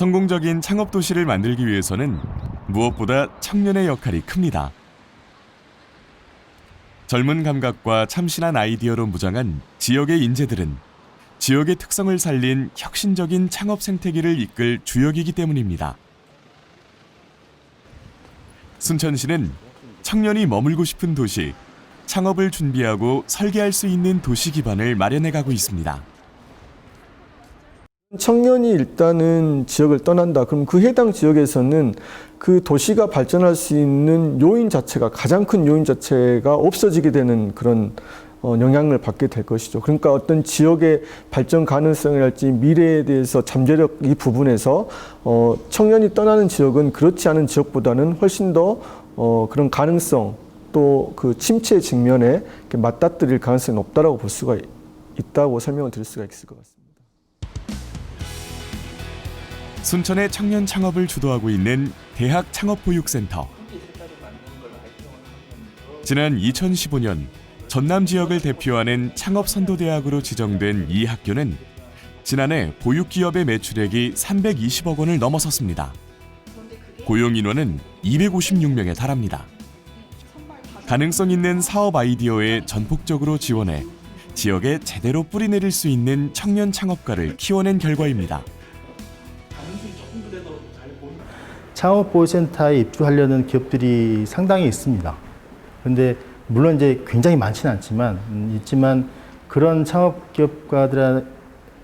성공적인 창업 도시를 만들기 위해서는 무엇보다 청년의 역할이 큽니다. 젊은 감각과 참신한 아이디어로 무장한 지역의 인재들은 지역의 특성을 살린 혁신적인 창업 생태계를 이끌 주역이기 때문입니다. 순천시는 청년이 머물고 싶은 도시, 창업을 준비하고 설계할 수 있는 도시 기반을 마련해가고 있습니다. 청년이 일단은 지역을 떠난다. 그럼 그 해당 지역에서는 그 도시가 발전할 수 있는 요인 자체가 가장 큰 요인 자체가 없어지게 되는 그런 영향을 받게 될 것이죠. 그러니까 어떤 지역의 발전 가능성이랄지 미래에 대해서 잠재력 이 부분에서 청년이 떠나는 지역은 그렇지 않은 지역보다는 훨씬 더 그런 가능성 또 그 침체 직면에 맞닥뜨릴 가능성이 높다라고 볼 수가 있다고 설명을 드릴 수가 있을 것 같습니다. 순천의 청년 창업을 주도하고 있는 대학 창업보육센터. 지난 2015년 전남 지역을 대표하는 창업선도대학으로 지정된 이 학교는 지난해 보육기업의 매출액이 320억 원을 넘어섰습니다. 고용인원은 256명에 달합니다. 가능성 있는 사업 아이디어에 전폭적으로 지원해 지역에 제대로 뿌리내릴 수 있는 청년 창업가를 키워낸 결과입니다. 창업보육센터에 입주하려는 기업들이 상당히 있습니다. 그런데 물론 이제 굉장히 많지는 않지만 그런 창업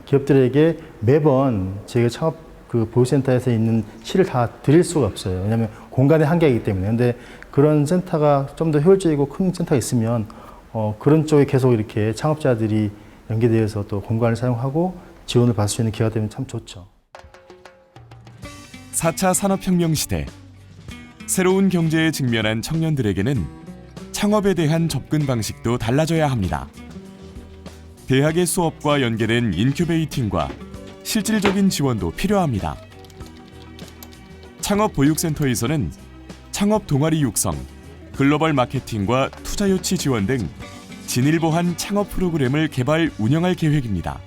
기업들에게 매번 저희가 창업 보육센터에서 있는 실을 다 드릴 수가 없어요. 왜냐하면 공간의 한계이기 때문에. 그런데 그런 센터가 좀 더 효율적이고 큰 센터가 있으면 그런 쪽에 계속 이렇게 창업자들이 연계되어서 또 공간을 사용하고 지원을 받을 수 있는 기회가 되면 참 좋죠. 4차 산업혁명 시대, 새로운 경제에 직면한 청년들에게는 창업에 대한 접근 방식도 달라져야 합니다. 대학의 수업과 연계된 인큐베이팅과 실질적인 지원도 필요합니다. 창업보육센터에서는 창업 동아리 육성, 글로벌 마케팅과 투자 유치 지원 등 진일보한 창업 프로그램을 개발 운영할 계획입니다.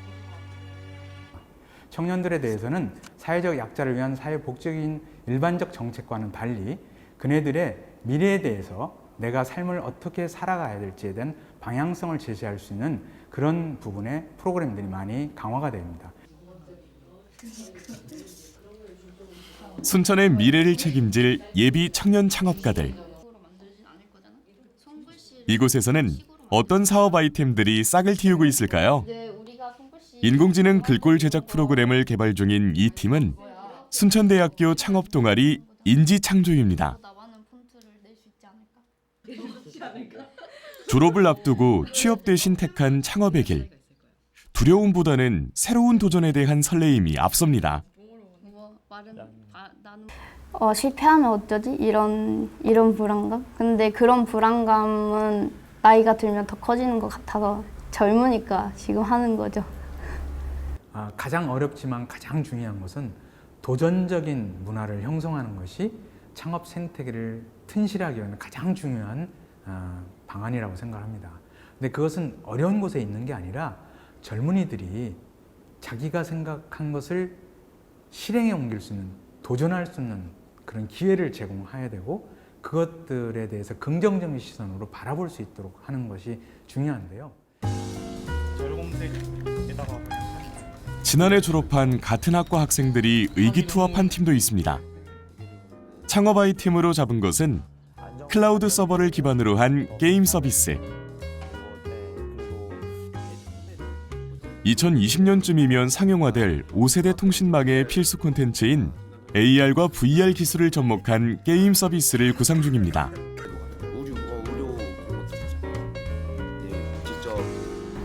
청년들에 대해서는 사회적 약자를 위한 사회복지적인 일반적 정책과는 달리 그네들의 미래에 대해서 내가 삶을 어떻게 살아가야 될지에 대한 방향성을 제시할 수 있는 그런 부분의 프로그램들이 많이 강화가 됩니다. 순천의 미래를 책임질 예비 청년 창업가들. 이곳에서는 어떤 사업 아이템들이 싹을 틔우고 있을까요? 인공지능 글꼴 제작 프로그램을 개발 중인 이 팀은 순천대학교 창업동아리 인지창조입니다. 졸업을 앞두고 취업 대신 택한 창업의 길. 두려움보다는 새로운 도전에 대한 설레임이 앞섭니다. 실패하면 어쩌지? 이런 불안감? 근데 그런 불안감은 나이가 들면 더 커지는 것 같아서 젊으니까 지금 하는 거죠. 가장 어렵지만 가장 중요한 것은 도전적인 문화를 형성하는 것이 창업 생태계를 튼실하게 하는 가장 중요한 방안이라고 생각합니다. 근데 그것은 어려운 곳에 있는 게 아니라 젊은이들이 자기가 생각한 것을 실행에 옮길 수 있는, 도전할 수 있는 그런 기회를 제공해야 되고 그것들에 대해서 긍정적인 시선으로 바라볼 수 있도록 하는 것이 중요한데요. 지난해 졸업한 같은 학과 학생들이 의기투합한 팀도 있습니다. 창업 아이템으로 잡은 것은 클라우드 서버를 기반으로 한 게임 서비스. 2020년쯤이면 상용화될 5세대 통신망의 필수 콘텐츠인 AR과 VR 기술을 접목한 게임 서비스를 구상 중입니다.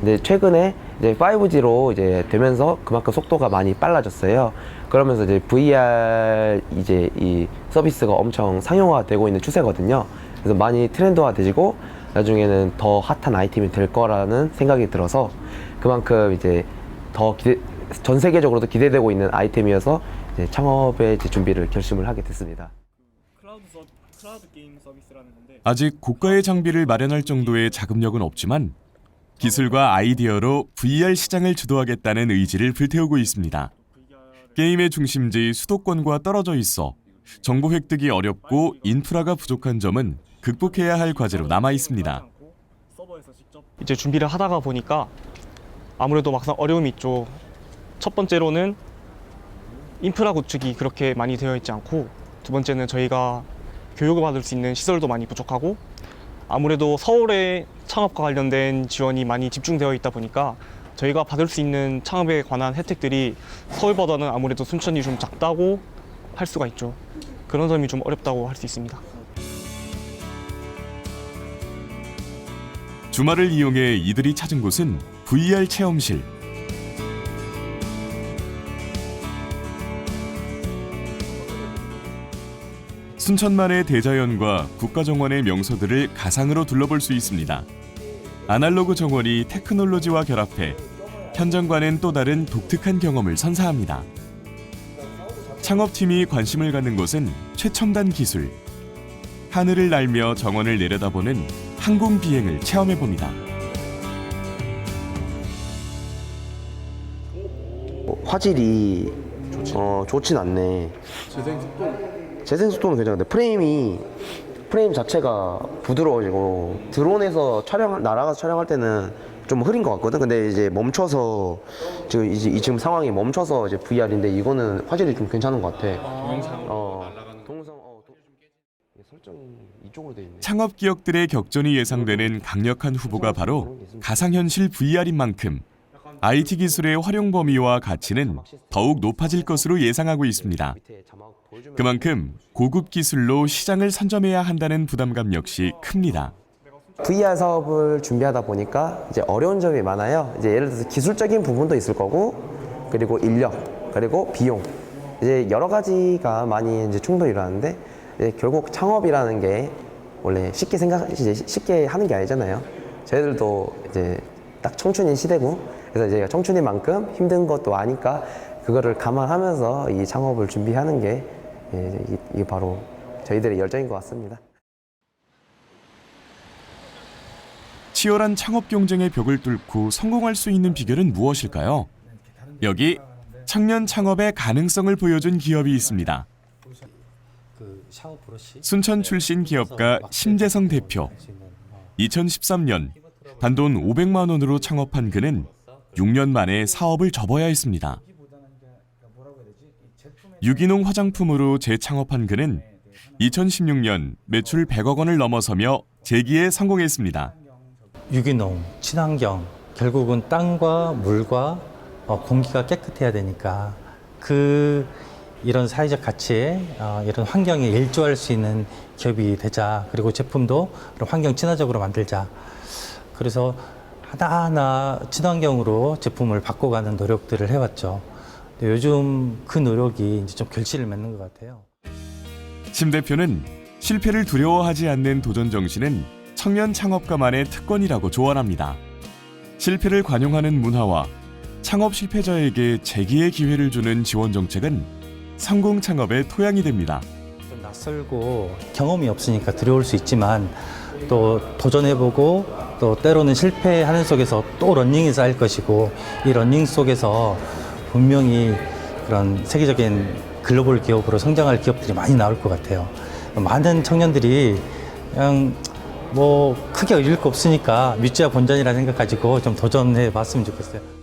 네, 최근에 이제 5G로 이제 되면서 그만큼 속도가 많이 빨라졌어요. 그러면서 이제 VR 이제 이 서비스가 엄청 상용화되고 있는 추세거든요. 그래서 많이 트렌드화되고 나중에는 더 핫한 아이템이 될 거라는 생각이 들어서 그만큼 이제 더 전 세계적으로도 기대되고 있는 아이템이어서 이제 창업의 이제 준비를 결심을 하게 됐습니다. 클라우드 게임 서비스라는 건데 아직 고가의 장비를 마련할 정도의 자금력은 없지만 기술과 아이디어로 VR 시장을 주도하겠다는 의지를 불태우고 있습니다. 게임의 중심지 수도권과 떨어져 있어 정보 획득이 어렵고 인프라가 부족한 점은 극복해야 할 과제로 남아 있습니다. 서버에서 직접 이제 준비를 하다가 보니까 아무래도 막상 어려움이 있죠. 첫 번째로는 인프라 구축이 그렇게 많이 되어 있지 않고, 두 번째는 저희가 교육을 받을 수 있는 시설도 많이 부족하고, 아무래도 서울에 창업과 관련된 지원이 많이 집중되어 있다 보니까 저희가 받을 수 있는 창업에 관한 혜택들이 서울보다는 아무래도 순천이 좀 작다고 할 수가 있죠. 그런 점이 좀 어렵다고 할 수 있습니다. 주말을 이용해 이들이 찾은 곳은 VR 체험실. 순천만의 대자연과 국가정원의 명소들을 가상으로 둘러볼 수 있습니다. 아날로그 정원이 테크놀로지와 결합해 현장과는 또 다른 독특한 경험을 선사합니다. 창업팀이 관심을 갖는 곳은 최첨단 기술. 하늘을 날며 정원을 내려다보는 항공 비행을 체험해봅니다. 화질이 좋진 않네. 재생 속도는 괜찮은데 프레임 자체가 부드러워지고, 드론에서 날아가서 촬영할 때는 좀 흐린 것 같거든. 근데 이제 멈춰서 지금 상황이 멈춰서 이제 VR인데, 이거는 화질이 좀 괜찮은 것 같아. 설정이 이쪽으로 돼 있네. 창업 기업들의 격전이 예상되는 강력한 후보가 바로 가상현실 VR인 만큼 IT 기술의 활용 범위와 가치는 더욱 높아질 것으로 예상하고 있습니다. 그만큼 고급 기술로 시장을 선점해야 한다는 부담감 역시 큽니다. VR 사업을 준비하다 보니까 이제 어려운 점이 많아요. 이제 예를 들어서 기술적인 부분도 있을 거고, 그리고 인력, 그리고 비용, 이제 여러 가지가 많이 이제 충돌이 일어나는데, 이제 결국 창업이라는 게 원래 쉽게 하는 게 아니잖아요. 저희들도 이제 딱 청춘인 시대고, 그래서 이제 청춘인 만큼 힘든 것도 아니까 그거를 감안하면서 이 창업을 준비하는 게 이게 바로 저희들의 열정인 것 같습니다. 치열한 창업 경쟁의 벽을 뚫고 성공할 수 있는 비결은 무엇일까요? 여기 청년 창업의 가능성을 보여준 기업이 있습니다. 순천 출신 기업가 심재성 대표. 2013년 단돈 500만 원으로 창업한 그는 6년 만에 사업을 접어야 했습니다. 유기농 화장품으로 재창업한 그는 2016년 매출 100억 원을 넘어서며 재기에 성공했습니다. 유기농, 친환경, 결국은 땅과 물과 공기가 깨끗해야 되니까 이런 사회적 가치에 이런 환경에 일조할 수 있는 기업이 되자. 그리고 제품도 환경 친화적으로 만들자. 그래서 하나하나 친환경으로 제품을 바꿔가는 노력들을 해왔죠. 요즘 그 노력이 이제 좀 결실을 맺는 것 같아요. 심 대표는 실패를 두려워하지 않는 도전 정신은 청년 창업가만의 특권이라고 조언합니다. 실패를 관용하는 문화와 창업 실패자에게 재기의 기회를 주는 지원 정책은 성공 창업의 토양이 됩니다. 좀 낯설고 경험이 없으니까 두려울 수 있지만, 또 도전해보고 또 때로는 실패하는 속에서 또 러닝이 쌓일 것이고, 이 러닝 속에서 분명히 그런 세계적인 글로벌 기업으로 성장할 기업들이 많이 나올 것 같아요. 많은 청년들이 그냥 크게 잃을 거 없으니까 뮤지와 본전이라 생각 가지고 좀 도전해 봤으면 좋겠어요.